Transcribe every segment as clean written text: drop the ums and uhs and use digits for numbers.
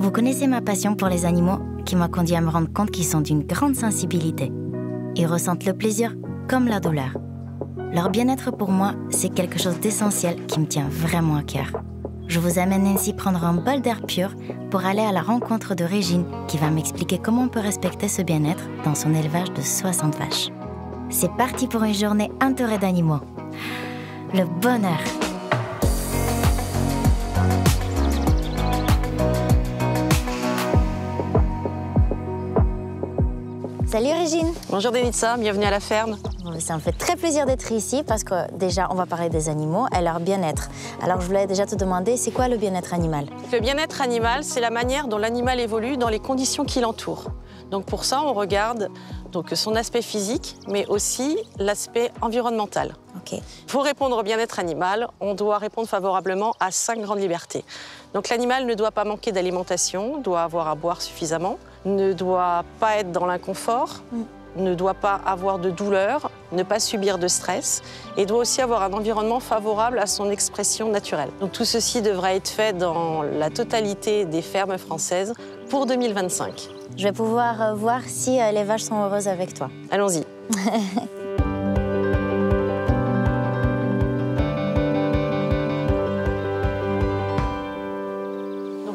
Vous connaissez ma passion pour les animaux qui m'a conduit à me rendre compte qu'ils sont d'une grande sensibilité. Ils ressentent le plaisir comme la douleur. Leur bien-être pour moi, c'est quelque chose d'essentiel qui me tient vraiment à cœur. Je vous amène ainsi prendre un bol d'air pur pour aller à la rencontre de Régine qui va m'expliquer comment on peut respecter ce bien-être dans son élevage de 60 vaches. C'est parti pour une journée entourée d'animaux. Le bonheur! Salut Régine. Bonjour Denitza, bienvenue à la ferme. Ça me fait très plaisir d'être ici parce que déjà on va parler des animaux et leur bien-être. Alors je voulais déjà te demander, c'est quoi le bien-être animal? Le bien-être animal, c'est la manière dont l'animal évolue dans les conditions qui l'entourent. Donc pour ça, on regarde son aspect physique, mais aussi l'aspect environnemental. Okay. Pour répondre au bien-être animal, on doit répondre favorablement à 5 grandes libertés. Donc l'animal ne doit pas manquer d'alimentation, doit avoir à boire suffisamment, ne doit pas être dans l'inconfort, ne doit pas avoir de douleur, ne pas subir de stress et doit aussi avoir un environnement favorable à son expression naturelle. Donc tout ceci devra être fait dans la totalité des fermes françaises pour 2025. Je vais pouvoir voir si les vaches sont heureuses avec toi. Allons-y.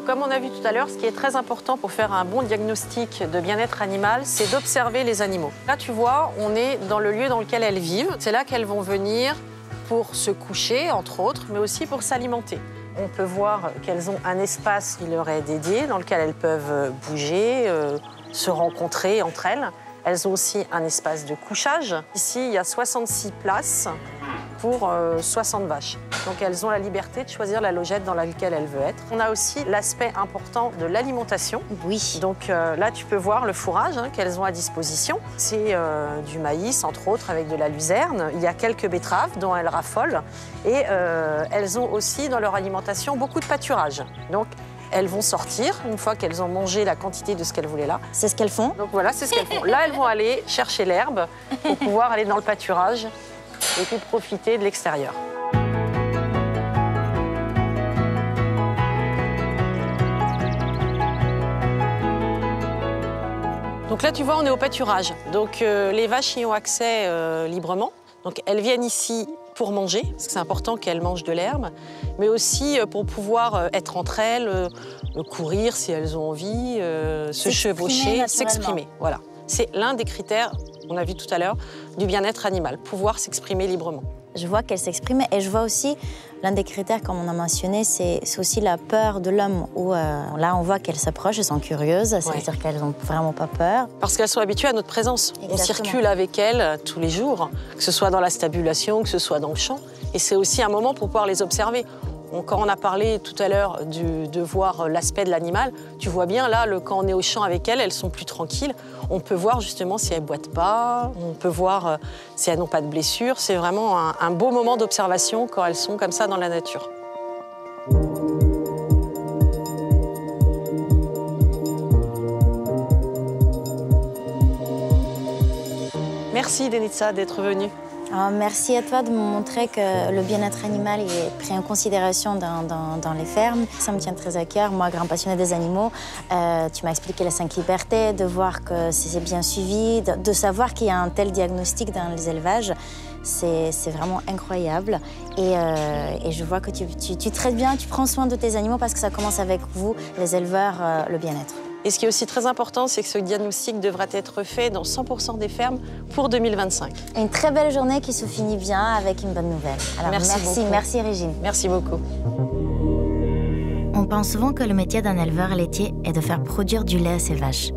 Comme on a vu tout à l'heure, ce qui est très important pour faire un bon diagnostic de bien-être animal, c'est d'observer les animaux. Là, tu vois, on est dans le lieu dans lequel elles vivent. C'est là qu'elles vont venir pour se coucher, entre autres, mais aussi pour s'alimenter. On peut voir qu'elles ont un espace qui leur est dédié, dans lequel elles peuvent bouger, se rencontrer entre elles. Elles ont aussi un espace de couchage. Ici, il y a 66 places pour 60 vaches. Donc elles ont la liberté de choisir la logette dans laquelle elles veulent être. On a aussi l'aspect important de l'alimentation. Oui. Donc là, tu peux voir le fourrage qu'elles ont à disposition. C'est du maïs, entre autres, avec de la luzerne. Il y a quelques betteraves dont elles raffolent. Et elles ont aussi dans leur alimentation beaucoup de pâturage. Donc elles vont sortir une fois qu'elles ont mangé la quantité de ce qu'elles voulaient là. C'est ce qu'elles font. Donc voilà, c'est ce qu'elles font. Là, elles vont aller chercher l'herbe pour pouvoir aller dans le pâturage et puis profiter de l'extérieur. Donc là, tu vois, on est au pâturage. Donc les vaches y ont accès librement. Donc elles viennent ici pour manger, parce que c'est important qu'elles mangent de l'herbe, mais aussi pour pouvoir être entre elles, courir si elles ont envie, se chevaucher, s'exprimer. Voilà. C'est l'un des critères, on a vu tout à l'heure, du bien-être animal, pouvoir s'exprimer librement. Je vois qu'elles s'expriment et je vois aussi, l'un des critères, comme on a mentionné, c'est aussi la peur de l'homme, où là on voit qu'elles s'approchent, elles sont curieuses, ça veut dire qu'elles n'ont vraiment pas peur. Parce qu'elles sont habituées à notre présence. Exactement. On circule avec elles tous les jours, que ce soit dans la stabulation, que ce soit dans le champ, et c'est aussi un moment pour pouvoir les observer. Quand on a parlé tout à l'heure de voir l'aspect de l'animal, tu vois bien là, quand on est au champ avec elles, elles sont plus tranquilles. On peut voir justement si elles ne boitent pas, on peut voir si elles n'ont pas de blessures. C'est vraiment un beau moment d'observation quand elles sont comme ça dans la nature. Merci Denitza d'être venue. Alors, merci à toi de me montrer que le bien-être animal est pris en considération dans les fermes. Ça me tient très à cœur. Moi, grand passionné des animaux, tu m'as expliqué les 5 libertés, de voir que c'est bien suivi, de savoir qu'il y a un tel diagnostic dans les élevages. C'est vraiment incroyable. Et je vois que tu traites bien, tu prends soin de tes animaux parce que ça commence avec vous, les éleveurs, le bien-être. Et ce qui est aussi très important, c'est que ce diagnostic devra être fait dans 100% des fermes pour 2025. Une très belle journée qui se finit bien avec une bonne nouvelle. Alors, merci Régine. Merci beaucoup. On pense souvent que le métier d'un éleveur laitier est de faire produire du lait à ses vaches.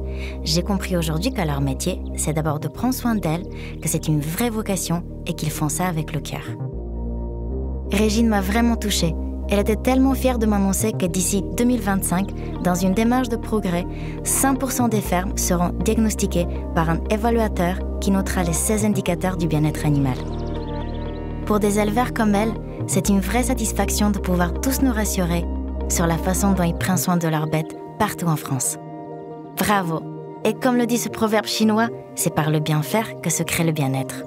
J'ai compris aujourd'hui que leur métier, c'est d'abord de prendre soin d'elles, que c'est une vraie vocation et qu'ils font ça avec le cœur. Régine m'a vraiment touchée. Elle était tellement fière de m'annoncer que d'ici 2025, dans une démarche de progrès, 100% des fermes seront diagnostiquées par un évaluateur qui notera les 16 indicateurs du bien-être animal. Pour des éleveurs comme elle, c'est une vraie satisfaction de pouvoir tous nous rassurer sur la façon dont ils prennent soin de leurs bêtes partout en France. Bravo! Et comme le dit ce proverbe chinois, c'est par le bien faire que se crée le bien-être.